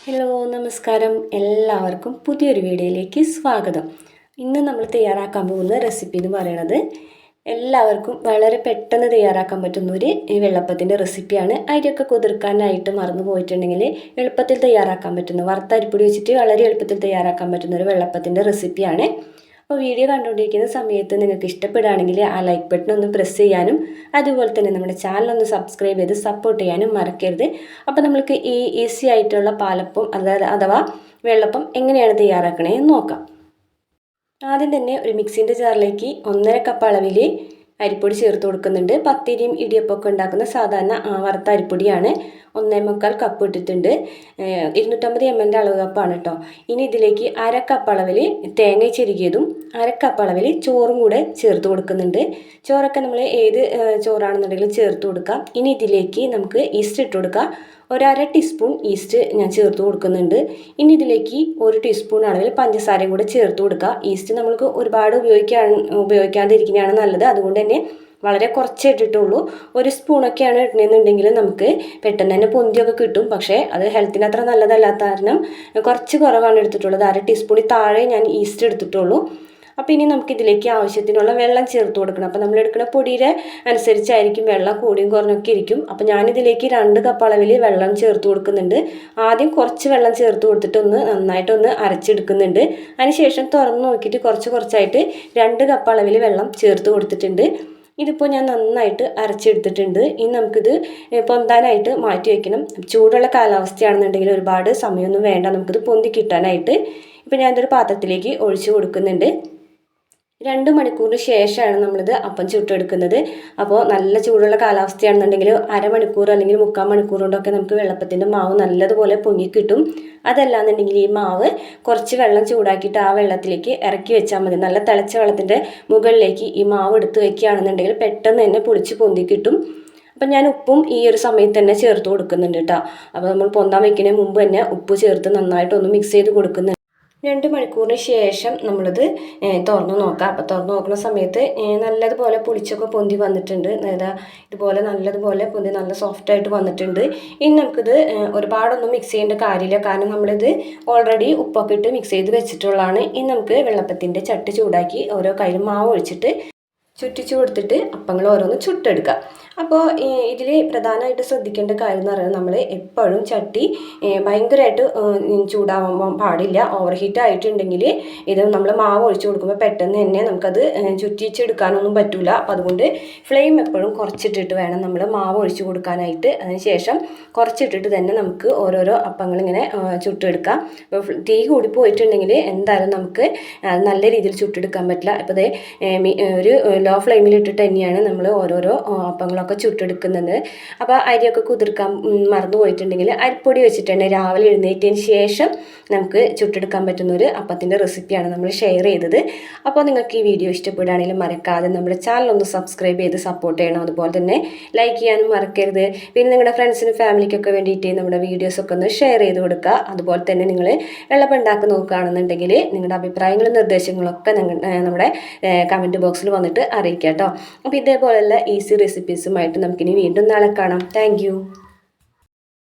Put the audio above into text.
Hello നമസ്കാരം, എല്ലാവർക്കും പുതിയൊരു വീഡിയോയിലേക്ക് സ്വാഗതം. ഇന്ന് നമ്മൾ തയ്യാറാക്കാൻ പോകുന്ന റെസിപ്പി എന്ന് പറയുന്നത് എല്ലാവർക്കും വളരെ പെട്ടെന്ന് തയ്യാറാക്കാൻ പറ്റുന്ന ഒരു വെള്ളപ്പത്തിൻ്റെ റെസിപ്പിയാണ്. അരിയൊക്കെ കുതിർക്കാനായിട്ട് മറന്നു പോയിട്ടുണ്ടെങ്കിൽ എളുപ്പത്തിൽ തയ്യാറാക്കാൻ പറ്റുന്ന, വറുത്ത അരിപ്പൊടി വെച്ചിട്ട് വളരെ എളുപ്പത്തിൽ തയ്യാറാക്കാൻ പറ്റുന്ന ഒരു വെള്ളപ്പത്തിൻ്റെ റെസിപ്പിയാണ്. അപ്പോൾ വീഡിയോ കണ്ടുകൊണ്ടിരിക്കുന്ന സമയത്ത് നിങ്ങൾക്ക് ഇഷ്ടപ്പെടുകയാണെങ്കിൽ ആ ലൈക്ക് ബട്ടൺ ഒന്ന് പ്രസ് ചെയ്യാനും അതുപോലെ തന്നെ നമ്മുടെ ചാനൽ ഒന്ന് സബ്സ്ക്രൈബ് ചെയ്ത് സപ്പോർട്ട് ചെയ്യാനും മറക്കരുത്. അപ്പോൾ നമ്മൾക്ക് ഈ ഈസി ആയിട്ടുള്ള പാലപ്പം അഥവാ വെള്ളപ്പം എങ്ങനെയാണ് തയ്യാറാക്കണേ എന്ന് നോക്കാം. ആദ്യം തന്നെ ഒരു മിക്സിൻ്റെ ജാറിലേക്ക് 1.5 കപ്പ് അളവിൽ അരിപ്പൊടി ചേർത്ത് കൊടുക്കുന്നുണ്ട്. പത്തിരിയും ഇടിയപ്പമൊക്കെ ഉണ്ടാക്കുന്ന സാധാരണ വറുത്ത അരിപ്പൊടിയാണ്. 1.25 കപ്പ് ഇട്ടിട്ടുണ്ട്. 250 ml അളവ് കപ്പാണ് കേട്ടോ. ഇനി ഇതിലേക്ക് 1/2 കപ്പ് അളവിൽ തേങ്ങ ചിരുകിയതും 1/2 കപ്പ് അളവിൽ ചോറും കൂടെ ചേർത്ത് കൊടുക്കുന്നുണ്ട്. ചോറൊക്കെ നമ്മൾ ഏത് ചോറാണെന്നുണ്ടെങ്കിലും ചേർത്ത് കൊടുക്കാം. ഇനി ഇതിലേക്ക് നമുക്ക് ഈസ്റ്റ് ഇട്ട് കൊടുക്കാം. 1/2 ടീസ്പൂൺ ഈസ്റ്റ് ഞാൻ ചേർത്ത് കൊടുക്കുന്നുണ്ട്. ഇനി ഇതിലേക്ക് 1 ടീസ്പൂൺ അളവിൽ പഞ്ചസാരയും കൂടെ ചേർത്ത് കൊടുക്കുക. ഈസ്റ്റ് നമ്മൾക്ക് ഒരുപാട് ഉപയോഗിക്കാതിരിക്കുന്നതാണ് നല്ലത്. അതുകൊണ്ട് തന്നെ വളരെ കുറച്ചേ ഇട്ടിട്ടുള്ളൂ. 1 സ്പൂണൊക്കെയാണ് ഇടണമെന്നുണ്ടെങ്കിൽ നമുക്ക് പെട്ടെന്ന് തന്നെ പൊന്തിയൊക്കെ കിട്ടും. പക്ഷേ അത് ഹെൽത്തിന് അത്ര നല്ലതല്ലാത്ത കാരണം കുറച്ച് കുറവാണ് എടുത്തിട്ടുള്ളത്. 1/2 ടീസ്പൂണിൽ താഴെ ഞാൻ ഈസ്റ്റ് എടുത്തിട്ടുള്ളൂ. അപ്പോൾ ഇനി നമുക്കിതിലേക്ക് ആവശ്യത്തിനുള്ള വെള്ളം ചേർത്ത് കൊടുക്കണം. അപ്പോൾ നമ്മൾ എടുക്കുന്ന പൊടിയുടെ അനുസരിച്ചായിരിക്കും വെള്ളം കൂടിയും കുറഞ്ഞൊക്കെ ഇരിക്കും. അപ്പോൾ ഞാനിതിലേക്ക് 2 കപ്പ് അളവിൽ വെള്ളം ചേർത്ത് കൊടുക്കുന്നുണ്ട്. ആദ്യം കുറച്ച് വെള്ളം ചേർത്ത് കൊടുത്തിട്ട് നന്നായിട്ടൊന്ന് അരച്ചെടുക്കുന്നുണ്ട്. അതിനുശേഷം തുറന്ന് നോക്കിയിട്ട് കുറച്ചായിട്ട് 2 കപ്പ് അളവിൽ വെള്ളം ചേർത്ത് കൊടുത്തിട്ടുണ്ട്. ഇതിപ്പോൾ ഞാൻ നന്നായിട്ട് അരച്ചെടുത്തിട്ടുണ്ട്. ഇനി നമുക്കിത് പൊന്താനായിട്ട് മാറ്റി വയ്ക്കണം. ചൂടുള്ള കാലാവസ്ഥയാണെന്നുണ്ടെങ്കിൽ ഒരുപാട് സമയമൊന്നും വേണ്ട നമുക്കിത് പൊന്തി കിട്ടാനായിട്ട്. ഇപ്പോൾ ഞാനിതൊരു പാത്രത്തിലേക്ക് ഒഴിച്ച് കൊടുക്കുന്നുണ്ട്. 2 മണിക്കൂറിന് ശേഷമാണ് നമ്മളിത് അപ്പം ചുട്ടെടുക്കുന്നത്. അപ്പോൾ നല്ല ചൂടുള്ള കാലാവസ്ഥയാണെന്നുണ്ടെങ്കിൽ അരമണിക്കൂർ അല്ലെങ്കിൽ 3/4 മണിക്കൂർ കൊണ്ടൊക്കെ നമുക്ക് വെള്ളപ്പത്തിൻ്റെ മാവ് നല്ലതുപോലെ പൊങ്ങി കിട്ടും. അതല്ലാന്നുണ്ടെങ്കിൽ ഈ മാവ് കുറച്ച് വെള്ളം ചൂടാക്കിയിട്ട് ആ വെള്ളത്തിലേക്ക് ഇറക്കി വെച്ചാൽ മതി. നല്ല തിളച്ച വെള്ളത്തിൻ്റെ മുകളിലേക്ക് ഈ മാവ് എടുത്ത് വെക്കുകയാണെന്നുണ്ടെങ്കിൽ പെട്ടെന്ന് തന്നെ പൊളിച്ച് പൊന്തി കിട്ടും. അപ്പം ഞാൻ ഉപ്പും ഈ ഒരു സമയത്ത് തന്നെ ചേർത്ത് കൊടുക്കുന്നുണ്ട് കേട്ടോ. അപ്പോൾ നമ്മൾ പൊന്താൻ വയ്ക്കുന്നതിന് മുമ്പ് തന്നെ ഉപ്പ് ചേർത്ത് നന്നായിട്ടൊന്ന് മിക്സ് ചെയ്ത് കൊടുക്കുന്നുണ്ട്. 2 മണിക്കൂറിന് ശേഷം നമ്മളിത് തുറന്ന് നോക്കാം. അപ്പോൾ തുറന്ന് നോക്കുന്ന സമയത്ത് നല്ലതുപോലെ പുളിച്ചൊക്കെ പൊന്തി വന്നിട്ടുണ്ട്. അതായത് ഇതുപോലെ നല്ലതുപോലെ പൊന്തി നല്ല സോഫ്റ്റായിട്ട് വന്നിട്ടുണ്ട്. ഇനി നമുക്കിത് ഒരുപാടൊന്നും മിക്സ് ചെയ്യേണ്ട കാര്യമില്ല. കാരണം നമ്മളിത് ഓൾറെഡി ഉപ്പൊക്കെ ഇട്ട് മിക്സ് ചെയ്ത് വെച്ചിട്ടുള്ളതാണ്. ഇനി നമുക്ക് വെള്ളപ്പത്തിൻ്റെ ചട്ടി ചൂടാക്കി ഓരോ കയ്യിലും മാവ് ഒഴിച്ചിട്ട് ചുറ്റിച്ചു കൊടുത്തിട്ട് അപ്പങ്ങൾ ഓരോന്ന് ചുട്ടെടുക്കുക. അപ്പോൾ ഇതിൽ പ്രധാനമായിട്ട് ശ്രദ്ധിക്കേണ്ട കാര്യം എന്ന് പറയുന്നത് നമ്മൾ എപ്പോഴും ചട്ടി ഭയങ്കരമായിട്ട് ചൂടാവാൻ പാടില്ല. ഓവർ ഹീറ്റ് ആയിട്ടുണ്ടെങ്കിൽ ഇത് നമ്മൾ മാവ് ഒഴിച്ചു കൊടുക്കുമ്പോൾ പെട്ടെന്ന് തന്നെ നമുക്കത് ചുറ്റിച്ചെടുക്കാനൊന്നും പറ്റില്ല. അപ്പോൾ അതുകൊണ്ട് ഫ്ലെയിം എപ്പോഴും കുറച്ചിട്ടിട്ട് വേണം നമ്മൾ മാവ് ഒഴിച്ചു കൊടുക്കാനായിട്ട്. അതിനുശേഷം കുറച്ചിട്ടിട്ട് തന്നെ നമുക്ക് ഓരോരോ അപ്പങ്ങളിങ്ങനെ ചുട്ടെടുക്കാം. അപ്പോൾ തീ കൂടി പോയിട്ടുണ്ടെങ്കിൽ എന്തായാലും നമുക്ക് നല്ല രീതിയിൽ ചുട്ടെടുക്കാൻ പറ്റില്ല. ഇപ്പോൾ ഇതേ ഒരു ലോ ഫ്ലെയിമിലിട്ടിട്ട് തന്നെയാണ് നമ്മൾ ഓരോരോ അപ്പങ്ങളൊക്കെ ചുട്ടെടുക്കുന്നത്. അപ്പോൾ അരിയൊക്കെ കുതിർക്കാൻ മറന്നു പോയിട്ടുണ്ടെങ്കിൽ അരിപ്പൊടി വെച്ചിട്ട് തന്നെ രാവിലെ എഴുന്നേറ്റതിന് ശേഷം നമുക്ക് ചുട്ടെടുക്കാൻ പറ്റുന്ന ഒരു അപ്പത്തിൻ്റെ റെസിപ്പിയാണ് നമ്മൾ ഷെയർ ചെയ്തത്. അപ്പോൾ നിങ്ങൾക്ക് ഈ വീഡിയോ ഇഷ്ടപ്പെടുകയാണെങ്കിൽ മറക്കാതെ നമ്മുടെ ചാനൽ ഒന്ന് സബ്സ്ക്രൈബ് ചെയ്ത് സപ്പോർട്ട് ചെയ്യണം. അതുപോലെ തന്നെ ലൈക്ക് ചെയ്യാനും മറക്കരുത്. പിന്നെ നിങ്ങളുടെ ഫ്രണ്ട്സിനും ഫാമിലിക്കൊക്കെ വേണ്ടിയിട്ട് നമ്മുടെ വീഡിയോസൊക്കെ ഒന്ന് ഷെയർ ചെയ്ത് കൊടുക്കുക. അതുപോലെ തന്നെ നിങ്ങൾ വെള്ളപ്പം ഉണ്ടാക്കി നോക്കുകയാണെന്നുണ്ടെങ്കിൽ നിങ്ങളുടെ അഭിപ്രായങ്ങളും നിർദ്ദേശങ്ങളൊക്കെ നമ്മുടെ കമൻറ്റ് ബോക്സിൽ വന്നിട്ട് അറിയിക്കാം കേട്ടോ. അപ്പോൾ ഇതേപോലെയുള്ള ഈസി റെസിപ്പീസുമായിട്ട് നമുക്കിനി വീണ്ടും നാളെ കാണാം. താങ്ക്